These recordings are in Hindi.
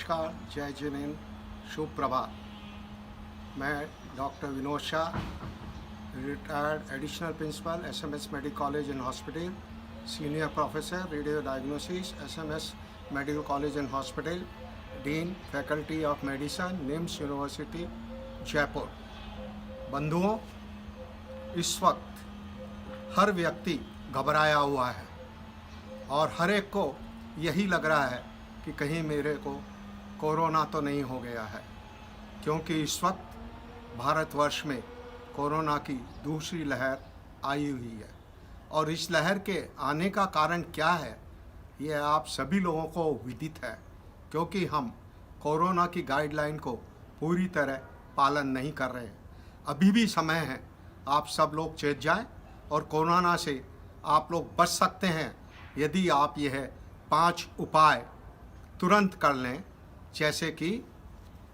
नमस्कार, जय जिनेन्द्र, शुभ प्रभात। मैं doctor Vinod Shah, retired additional principal SMS medical college and hospital, senior professor radio diagnosis SMS medical college and hospital, dean faculty of medicine, NIMS university, Jaipur. बंधुओं, इस वक्त हर व्यक्ति घबराया हुआ है और हर एक को यही लग रहा है कि कहीं मेरे को कोरोना तो नहीं हो गया है, क्योंकि इस वक्त भारतवर्ष में कोरोना की दूसरी लहर आई हुई है। और इस लहर के आने का कारण क्या है, ये आप सभी लोगों को विदित है, क्योंकि हम कोरोना की गाइडलाइन को पूरी तरह पालन नहीं कर रहे हैं। अभी भी समय है, आप सब लोग चेत जाएं और कोरोना से आप लोग बच सकते हैं यदि आप यह 5 उपाय तुरंत कर लें, जैसे कि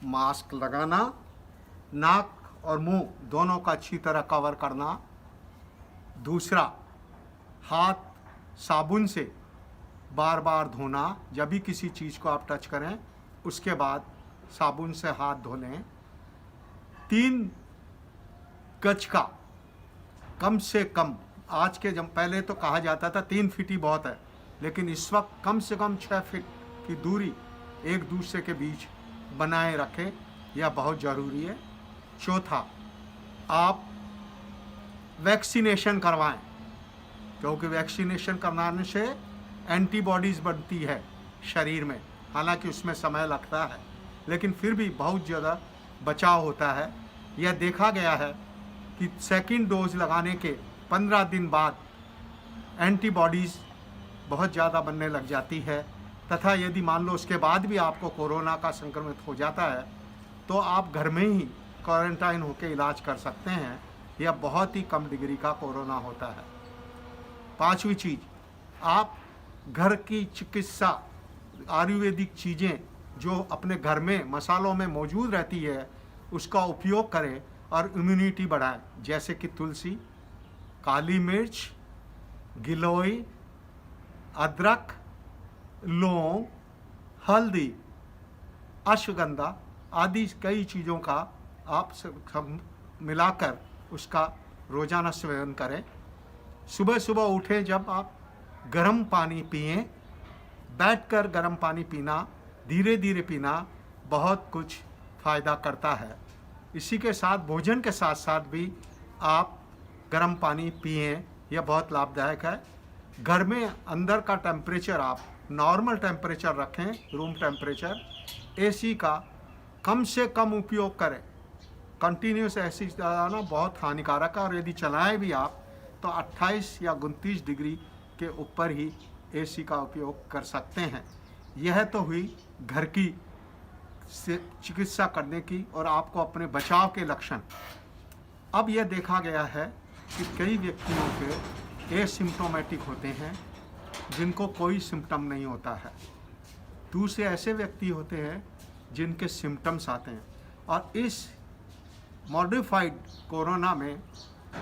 मास्क लगाना, नाक और मुंह दोनों का अच्छी तरह कवर करना, दूसरा हाथ साबुन से बार बार धोना, जब भी किसी चीज़ को आप टच करें उसके बाद साबुन से हाथ धो लें, 3 गज का कम से कम, आज के जब पहले तो कहा जाता था 3 फीट ही बहुत है, लेकिन इस वक्त कम से कम 6 फीट की दूरी एक दूसरे के बीच बनाए रखें, यह बहुत ज़रूरी है। चौथा, आप वैक्सीनेशन करवाएं, क्योंकि वैक्सीनेशन करवाने से एंटीबॉडीज़ बनती है शरीर में। हालांकि उसमें समय लगता है, लेकिन फिर भी बहुत ज़्यादा बचाव होता है। यह देखा गया है कि सेकंड डोज लगाने के 15 दिन बाद एंटीबॉडीज़ बहुत ज़्यादा बनने लग जाती है, तथा यदि मान लो उसके बाद भी आपको कोरोना का संक्रमित हो जाता है तो आप घर में ही क्वारंटाइन होकर इलाज कर सकते हैं। यह बहुत ही कम डिग्री का कोरोना होता है। 5वीं चीज़, आप घर की चिकित्सा आयुर्वेदिक चीज़ें जो अपने घर में मसालों में मौजूद रहती है उसका उपयोग करें और इम्यूनिटी बढ़ाएं, जैसे कि तुलसी, काली मिर्च, गिलोय, अदरक, लौंग, हल्दी, अश्वगंधा आदि कई चीज़ों का आप सब मिलाकर उसका रोज़ाना सेवन करें। सुबह सुबह उठें जब आप गर्म पानी पिएं, बैठकर गर्म पानी पीना, धीरे धीरे पीना बहुत कुछ फ़ायदा करता है। इसी के साथ भोजन के साथ साथ भी आप गर्म पानी पिएं, यह बहुत लाभदायक है। घर में अंदर का टेम्परेचर आप नॉर्मल टेम्परेचर रखें, रूम टेम्परेचर। एसी का कम से कम उपयोग करें। कंटिन्यूस एसी चलाना बहुत हानिकारक है, और यदि चलाएं भी आप तो 28 या 29 डिग्री के ऊपर ही एसी का उपयोग कर सकते हैं। यह तो हुई घर की से चिकित्सा करने की और आपको अपने बचाव के लक्षण। अब यह देखा गया है कि कई व्यक्तियों के एसिम्प्टोमेटिक होते हैं, जिनको कोई सिम्टम नहीं होता है। दूसरे ऐसे व्यक्ति होते हैं जिनके सिम्टम्स आते हैं, और इस मॉडिफाइड कोरोना में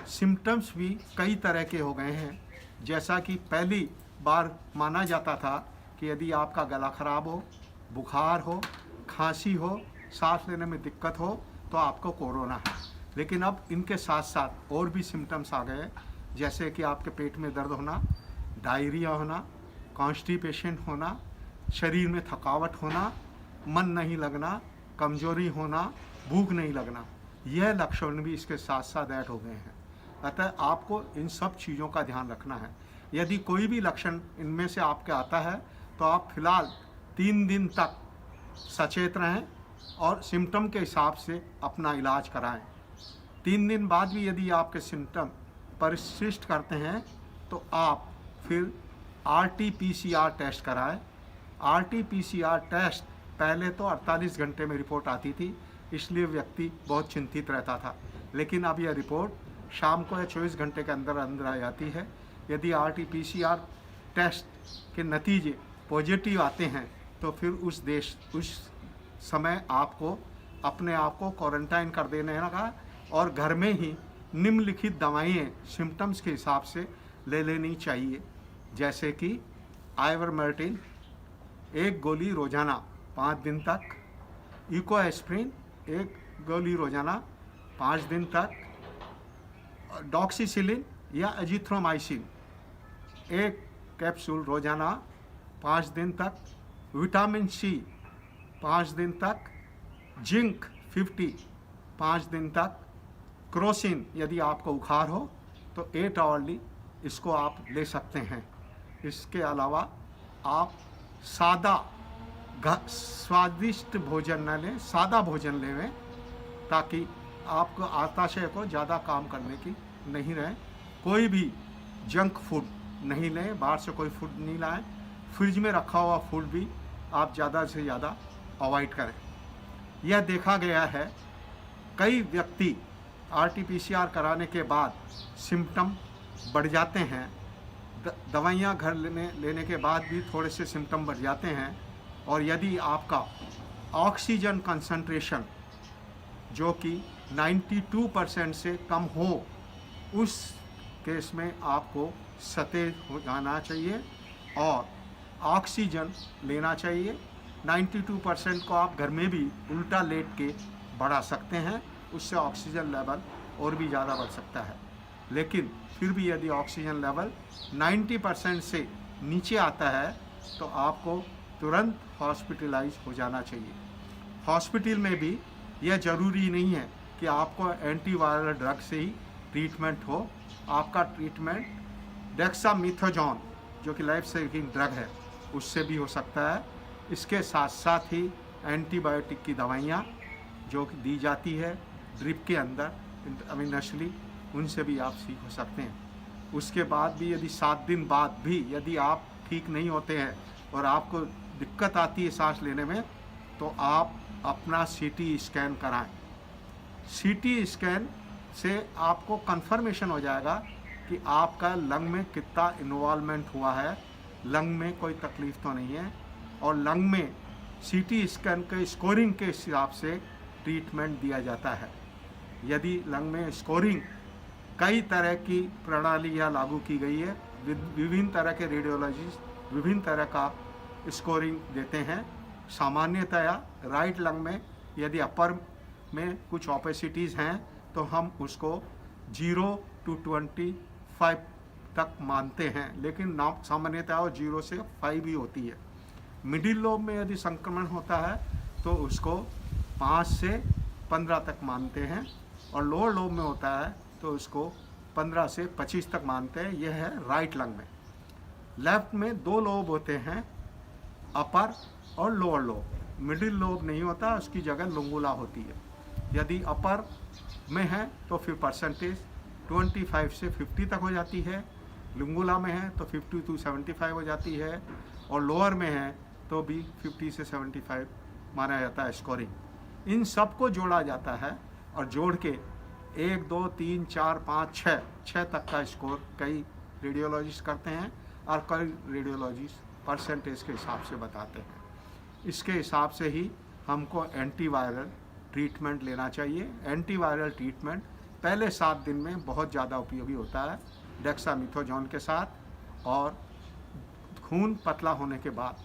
सिम्टम्स भी कई तरह के हो गए हैं। जैसा कि पहली बार माना जाता था कि यदि आपका गला खराब हो, बुखार हो, खांसी हो, सांस लेने में दिक्कत हो तो आपको कोरोना है। लेकिन अब इनके साथ साथ और भी सिम्टम्स आ गए, जैसे कि आपके पेट में दर्द होना, डायरिया होना, कॉन्स्टिपेशन होना, शरीर में थकावट होना, मन नहीं लगना, कमजोरी होना, भूख नहीं लगना। यह लक्षण भी इसके साथ साथ ऐड हो गए हैं। अतः आपको इन सब चीज़ों का ध्यान रखना है। यदि कोई भी लक्षण इनमें से आपके आता है तो आप फिलहाल 3 दिन तक सचेत रहें और सिम्टम के हिसाब से अपना इलाज कराएं। 3 दिन बाद भी यदि आपके सिम्टम परिशिष्ट करते हैं तो आप फिर RT-PCR टेस्ट कराएं। RT-PCR टेस्ट पहले तो 48 घंटे में रिपोर्ट आती थी, इसलिए व्यक्ति बहुत चिंतित रहता था, लेकिन अब यह रिपोर्ट शाम को या 24 घंटे के अंदर अंदर आ जाती है। यदि RT-PCR टेस्ट के नतीजे पॉजिटिव आते हैं तो फिर उस समय आपको अपने आप को क्वारंटाइन कर देने का और घर में ही निम्नलिखित दवाएं सिम्टम्स के हिसाब से ले लेनी चाहिए, जैसे कि आइवरमेक्टिन 1 गोली रोजाना 5 दिन तक, इकोएस्प्रिन 1 गोली रोजाना 5 दिन तक, डॉक्सीसिलिन या एजिथ्रोमाइसिन 1 कैप्सूल रोजाना 5 दिन तक, विटामिन सी 5 दिन तक, जिंक 50 5 दिन तक, क्रोसिन यदि आपको बुखार हो तो 8 आवरली इसको आप ले सकते हैं। इसके अलावा आप सादा स्वादिष्ट भोजन न लें, सादा भोजन लें ताकि आपको आताशय को ज़्यादा काम करने की नहीं रहे। कोई भी जंक फूड नहीं लें, बाहर से कोई फूड नहीं लाएं। फ्रिज में रखा हुआ फूड भी आप ज़्यादा से ज़्यादा अवॉइड करें। यह देखा गया है कई व्यक्ति RT-PCR कराने के बाद सिम्टम बढ़ जाते हैं, दवाइयाँ घर में लेने के बाद भी थोड़े से सिम्टम बढ़ जाते हैं। और यदि आपका ऑक्सीजन कंसंट्रेशन जो कि 92% से कम हो, उस केस में आपको सतेज हो जाना चाहिए और ऑक्सीजन लेना चाहिए। 92% को आप घर में भी उल्टा लेट के बढ़ा सकते हैं, उससे ऑक्सीजन लेवल और भी ज़्यादा बढ़ सकता है। लेकिन फिर भी यदि ऑक्सीजन लेवल 90% से नीचे आता है तो आपको तुरंत हॉस्पिटलाइज हो जाना चाहिए। हॉस्पिटल में भी यह ज़रूरी नहीं है कि आपको एंटीवायरल ड्रग से ही ट्रीटमेंट हो। आपका ट्रीटमेंट डेक्सामेथासोन जो कि लाइफ सेविंग ड्रग है उससे भी हो सकता है। इसके साथ साथ ही एंटीबायोटिक की दवाइयाँ जो कि दी जाती है ड्रिप के अंदर इंट्रावेनसली, उनसे भी आप ठीक हो सकते हैं। उसके बाद भी यदि 7 दिन बाद भी यदि आप ठीक नहीं होते हैं और आपको दिक्कत आती है सांस लेने में, तो आप अपना CT स्कैन कराएं। CT स्कैन से आपको कंफर्मेशन हो जाएगा कि आपका लंग में कितना इन्वॉल्वमेंट हुआ है, लंग में कोई तकलीफ तो नहीं है। और लंग में CT स्कैन के स्कोरिंग के हिसाब से ट्रीटमेंट दिया जाता है। यदि लंग में स्कोरिंग कई तरह की प्रणालियाँ लागू की गई है, विभिन्न तरह के रेडियोलॉजिस्ट विभिन्न तरह का स्कोरिंग देते हैं। सामान्यतया राइट लंग में यदि अपर में कुछ ओपेसिटीज़ हैं तो हम उसको 0 to 25 तक मानते हैं, लेकिन सामान्यतः वो 0 से 5 भी होती है। मिडिल लोब में यदि संक्रमण होता है तो उसको 5 से 15 तक मानते हैं, और लोअर लोब में होता है तो उसको 15 से 25 तक मानते हैं। यह है राइट लंग में। लेफ्ट में 2 लोब होते हैं, अपर और लोअर लोब। मिडिल लोब नहीं होता, उसकी जगह लुंगुला होती है। यदि अपर में है तो फिर परसेंटेज 25 से 50 तक हो जाती है, लुंगुला में है तो 50 to 75 हो जाती है, और लोअर में है तो भी 50 से 75 माना जाता है स्कोरिंग। इन सब को जोड़ा जाता है और जोड़ के 1 2 3 4 5 6 तक का स्कोर कई रेडियोलॉजिस्ट करते हैं, और कई रेडियोलॉजिस्ट परसेंटेज के हिसाब से बताते हैं। इसके हिसाब से ही हमको एंटीवायरल ट्रीटमेंट लेना चाहिए। एंटीवायरल ट्रीटमेंट पहले 7 दिन में बहुत ज़्यादा उपयोगी होता है डेक्सामेथासोन के साथ, और खून पतला होने के बाद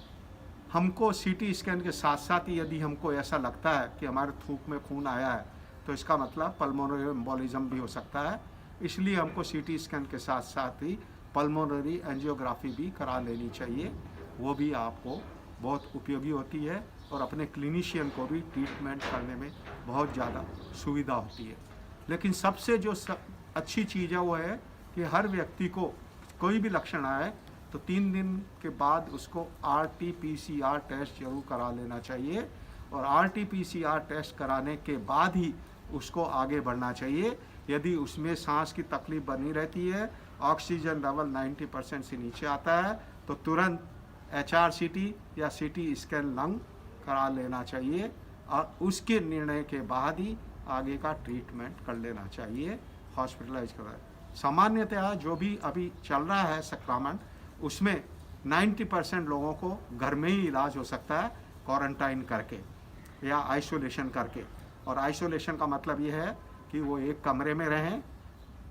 हमको CT स्कैन के साथ साथ ही यदि हमको ऐसा लगता है कि हमारे थूक में खून आया है तो इसका मतलब पल्मोनरी एम्बोलिज्म भी हो सकता है। इसलिए हमको CT स्कैन के साथ साथ ही पल्मोनरी एंजियोग्राफी भी करा लेनी चाहिए। वो भी आपको बहुत उपयोगी होती है और अपने क्लिनिशियन को भी ट्रीटमेंट करने में बहुत ज़्यादा सुविधा होती है। लेकिन सबसे जो अच्छी चीज़ है वो है कि हर व्यक्ति को कोई भी लक्षण आए तो 3 दिन के बाद उसको RT-PCR टेस्ट जरूर करा लेना चाहिए, और RT-PCR टेस्ट कराने के बाद ही उसको आगे बढ़ना चाहिए। यदि उसमें सांस की तकलीफ बनी रहती है, ऑक्सीजन लेवल 90% से नीचे आता है, तो तुरंत HRCT या CT स्कैन लंग करा लेना चाहिए, और उसके निर्णय के बाद ही आगे का ट्रीटमेंट कर लेना चाहिए, हॉस्पिटलाइज कराए। सामान्यतः जो भी अभी चल रहा है संक्रमण, उसमें 90% लोगों को घर में ही इलाज हो सकता है, क्वारंटाइन करके या आइसोलेशन करके। और आइसोलेशन का मतलब ये है कि वो एक कमरे में रहें,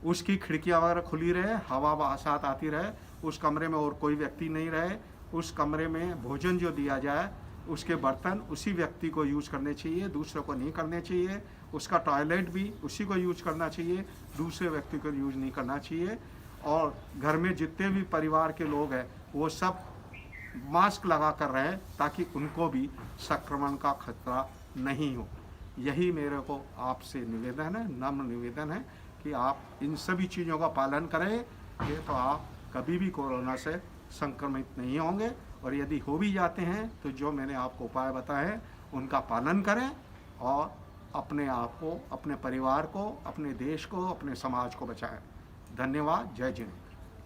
उसकी खिड़कियाँ वगैरह खुली रहे, हवा साथ आती रहे, उस कमरे में और कोई व्यक्ति नहीं रहे, उस कमरे में भोजन जो दिया जाए उसके बर्तन उसी व्यक्ति को यूज करने चाहिए, दूसरे को नहीं करने चाहिए। उसका टॉयलेट भी उसी को यूज करना चाहिए, दूसरे व्यक्ति को यूज नहीं करना चाहिए। और घर में जितने भी परिवार के लोग हैं वो सब मास्क लगा कर रहें ताकि उनको भी संक्रमण का खतरा नहीं हो। यही मेरे को आपसे निवेदन है, नम्र निवेदन है कि आप इन सभी चीज़ों का पालन करें। ये तो आप कभी भी कोरोना से संक्रमित नहीं होंगे, और यदि हो भी जाते हैं तो जो मैंने आपको उपाय बताए हैं उनका पालन करें और अपने आप को, अपने परिवार को, अपने देश को, अपने समाज को बचाएं। धन्यवाद। जय जिनेंद्र।